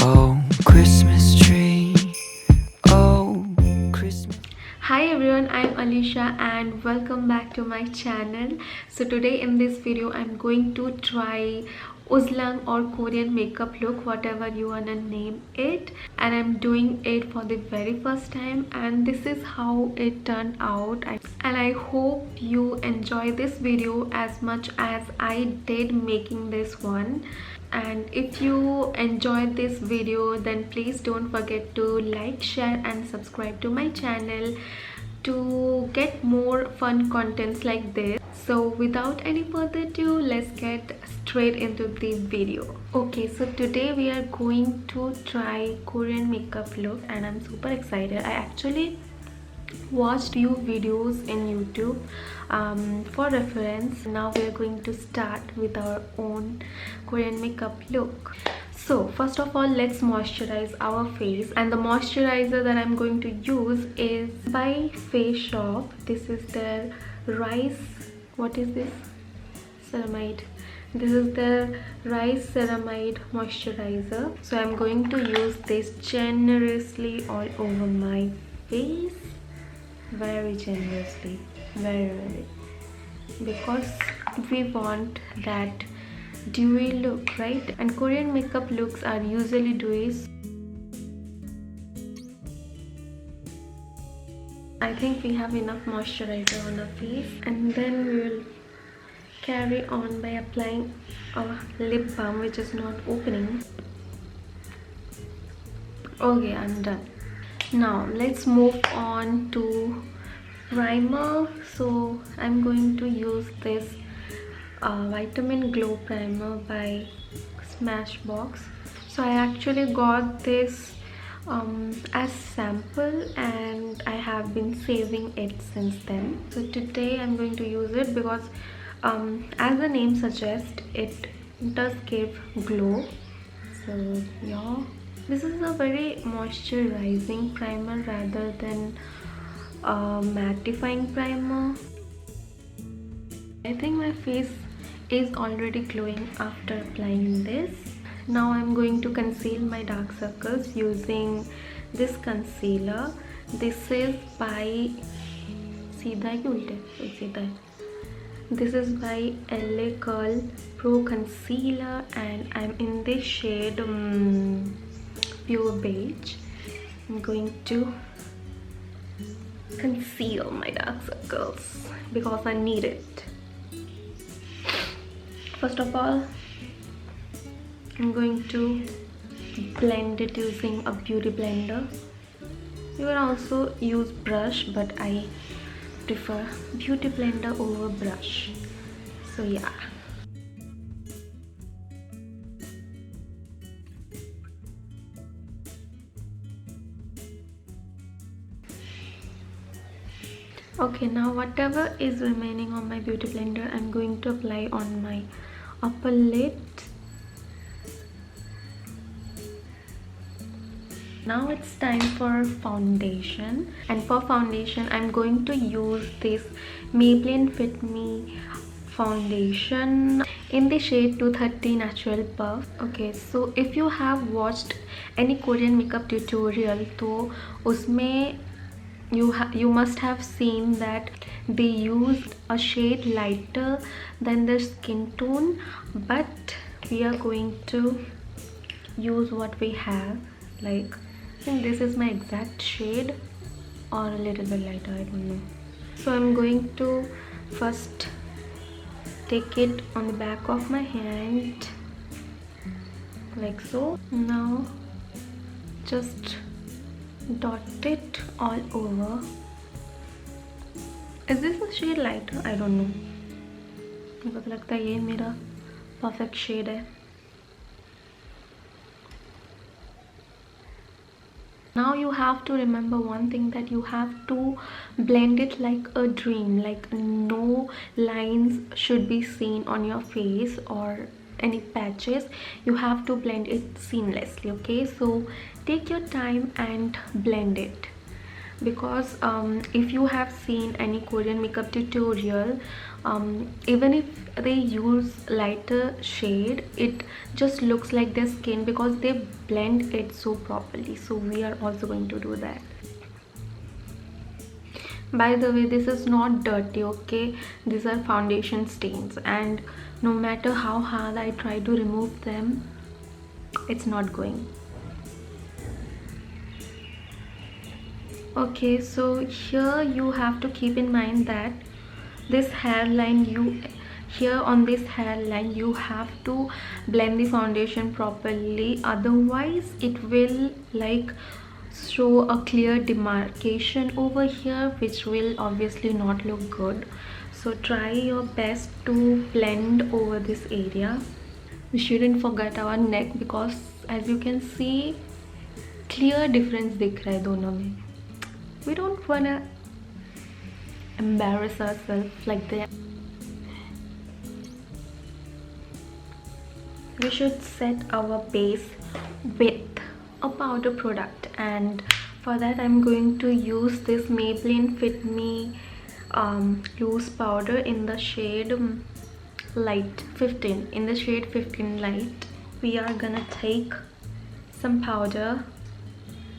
Oh, Christmas tree. Oh, Christmas. Hi everyone, I'm Alisha and welcome back to my channel. So today in this video I'm going to try Uzlang or Korean makeup look, whatever you wanna name it, and I'm doing it for the very first time, and this is how it turned out. And I hope you enjoy this video as much as I did making this one. And if you enjoyed this video, then please don't forget to like, share and subscribe to my channel to get more fun contents like this. So without any further ado, let's get straight into the video. Okay, so today we are going to try Korean makeup look and I'm super excited. I actually watched few videos in YouTube for reference. Now we are going to start with our own Korean makeup look. So first of all, let's moisturize our face, and the moisturizer that I'm going to use is by Face Shop. This is their rice, what is this, ceramide. This is the rice ceramide moisturizer. So I'm going to use this generously all over my face, very generously, very, because we want that dewy look, right? And Korean makeup looks are usually dewy. I think we have enough moisturizer on our face, and then we will carry on by applying our lip balm, which is not opening. Okay, I'm done. Now let's move on to primer. So I'm going to use this vitamin glow primer by Smashbox. So I actually got this as sample and I have been saving it since then. So today I'm going to use it because as the name suggests, it does give glow. So yeah, this is a very moisturizing primer rather than mattifying primer. I think my face is already glowing after applying this. Now I'm going to conceal my dark circles using this concealer. This is by this is by LA Curl Pro Concealer, and I'm in this shade pure beige. I'm going to conceal my dark circles because I need it. First of all, I'm going to blend it using a beauty blender. You can also use brush, but I prefer beauty blender over brush. So yeah. Okay, now whatever is remaining on my beauty blender, I'm going to apply on my upper lid. Now it's time for foundation, and for foundation I'm going to use this Maybelline Fit Me foundation in the shade 230 Natural Puff. Okay, so if you have watched any Korean makeup tutorial, तो उसमें you must have seen that they used a shade lighter than their skin tone, but we are going to use what we have. Like, I think this is my exact shade or a little bit lighter, I don't know. So I'm going to first take it on the back of my hand like so. Now just dot it all over. Is this a shade lighter? I don't know. मुझे तो लगता है ये मेरा perfect shade है. Now you have to remember one thing, that you have to blend it like a dream. Like no lines should be seen on your face or any patches. You have to blend it seamlessly. Okay, so take your time and blend it. because if you have seen any Korean makeup tutorial, even if they use lighter shade, it just looks like their skin because they blend it so properly. So we are also going to do that. By the way, this is not dirty, okay? These are foundation stains, and no matter how hard I try to remove them, it's not going. Okay, so here you have to keep in mind that this hairline, here on this hairline you have to blend the foundation properly, otherwise it will like show a clear demarcation over here, which will obviously not look good. So try your best to blend over this area. We shouldn't forget our neck, because as you can see, clear difference दिख रहा है दोनों में. We don't wanna embarrass ourselves like that. We should set our base with a powder product, and for that I'm going to use this Maybelline Fit Me loose powder in the shade light 15, in the shade 15 light. We are gonna take some powder,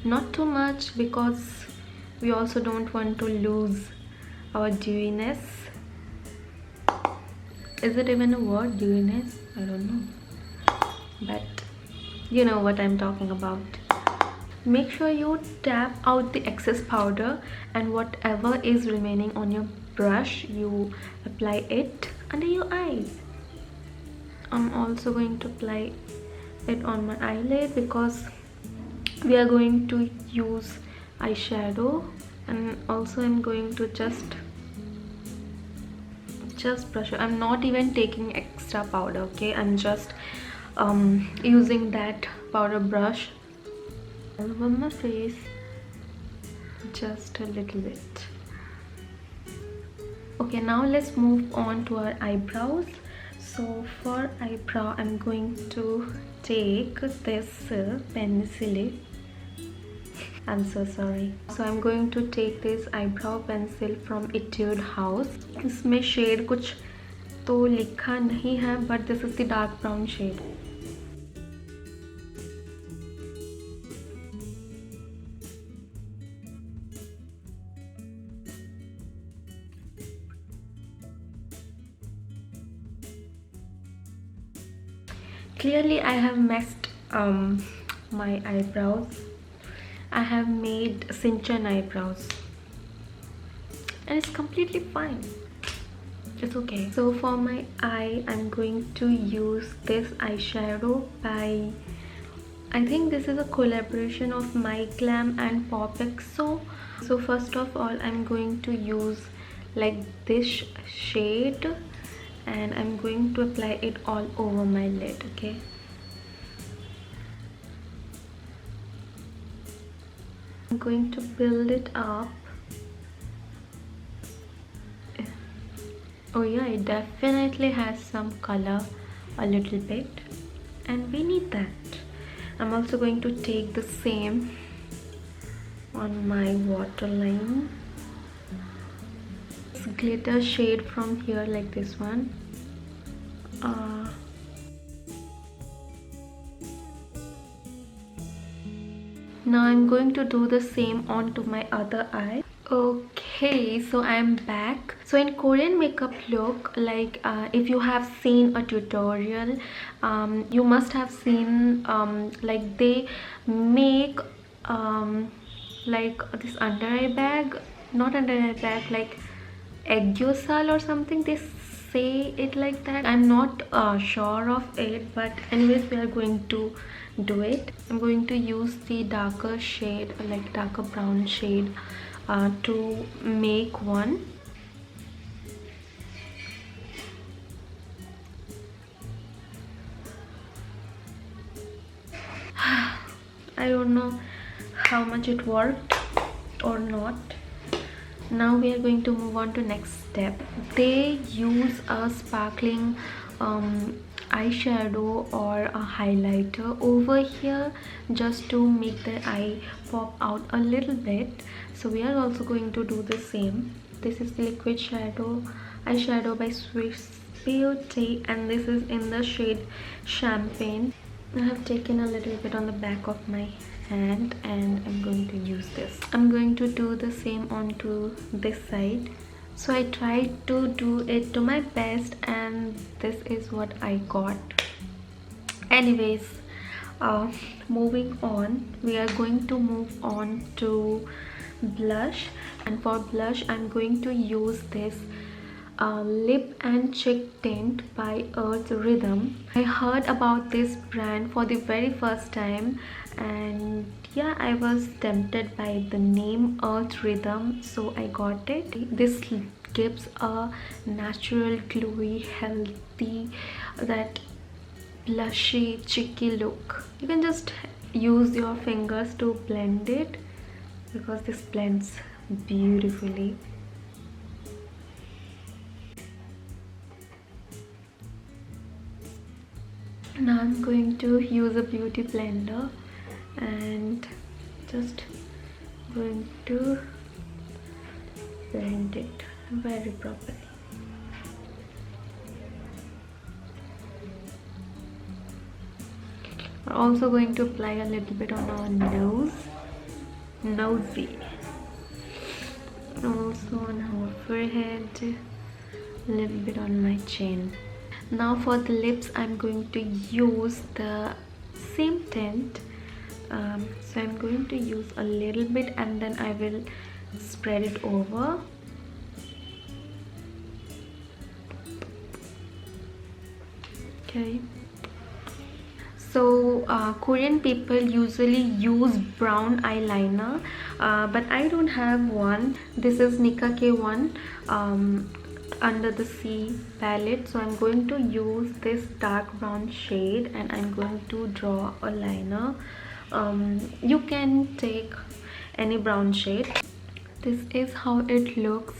not too much because we also don't want to lose our dewiness. Is it even a word, dewiness? I don't know, but you know what I'm talking about. Make sure you tap out the excess powder, and whatever is remaining on your brush, you apply it under your eyes. I'm also going to apply it on my eyelid because we are going to use eyeshadow, and also I'm going to just brush it. I'm not even taking extra powder, okay? I'm just using that powder brush all over my face, just a little bit. Okay, now let's move on to our eyebrows. So for eyebrow, I'm going to take this pencil. I'm so sorry. So I'm going to take this eyebrow pencil from Etude House. इसमें shade कुछ तो लिखा नहीं है, but this is the dark brown shade. Clearly I have messed my eyebrows. I have made cinchin eyebrows, and it's completely fine. It's okay. So for my eye, I'm going to use this eyeshadow by, I think this is a collaboration of My Glam and Pop Exo. So first of all, I'm going to use like this shade, and I'm going to apply it all over my lid, okay? I'm going to build it up. Oh yeah, it definitely has some color, a little bit, and we need that. I'm also going to take the same on my waterline. This glitter shade from here, like this one. Now I'm going to do the same onto my other eye. Okay, so I'm back. So in Korean makeup look, like if you have seen a tutorial, you must have seen like they make like this under eye bag, not under eye bag, like eggyosal or something, they say it like that. I'm not sure of it, but anyways, we are going to do it. I'm going to use the darker shade, like darker brown shade, to make one. I don't know how much it worked or not. Now we are going to move on to next step. They use a sparkling eyeshadow or a highlighter over here just to make the eye pop out a little bit. So we are also going to do the same. This is the liquid shadow eyeshadow by Swiss Beauty, and this is in the shade Champagne. I have taken a little bit on the back of my hand and I'm going to use this. I'm going to do the same onto this side. So I tried to do it to my best and this is what I got. Anyways, moving on, we are going to move on to blush, and for blush I'm going to use this lip and cheek tint by Earth Rhythm. I heard about this brand for the very first time and yeah, I was tempted by the name Earth Rhythm, so I got it. This gives a natural, glowy, healthy, that blushy, cheeky look. You can just use your fingers to blend it because this blends beautifully. Now I'm going to use a beauty blender and just going to blend it very properly. We're also going to apply a little bit on our nosy, also on our forehead, a little bit on my chin. Now for the lips I'm going to use the same tint. So I'm going to use a little bit and then I will spread it over. Okay. So Korean people usually use brown eyeliner, but I don't have one. This is Nikake one, Under the Sea palette. So I'm going to use this dark brown shade and I'm going to draw a liner. You can take any brown shade. This is how it looks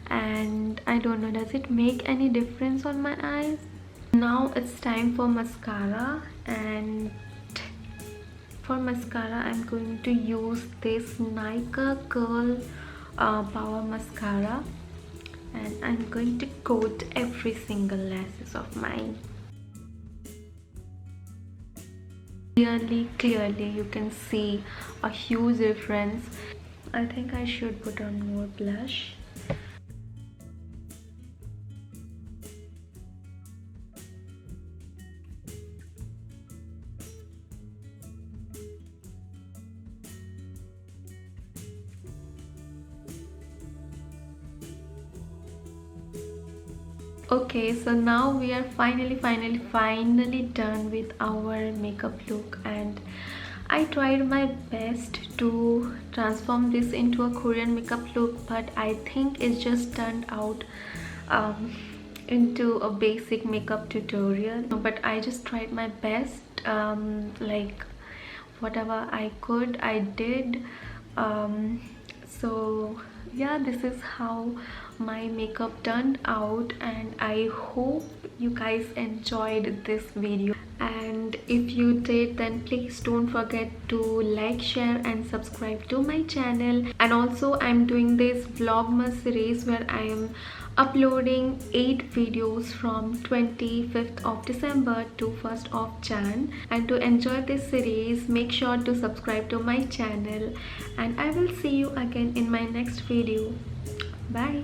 and I don't know, does it make any difference on my eyes? Now it's time for mascara, and for mascara I'm going to use this Nika Curl Power Mascara, and I'm going to coat every single lashes of mine. Clearly you can see a huge difference. I think I should put on more blush. Okay, so now we are finally done with our makeup look, and I tried my best to transform this into a Korean makeup look, but I think it just turned out into a basic makeup tutorial. But I just tried my best, like whatever I could I did. So yeah, this is how my makeup turned out, and I hope you guys enjoyed this video, and if you did, then please don't forget to like, share and subscribe to my channel. And also I'm doing this vlogmas series where I am uploading 8 videos from 25th of December to 1st of Jan. And to enjoy this series, make sure to subscribe to my channel, and I will see you again in my next video. Bye.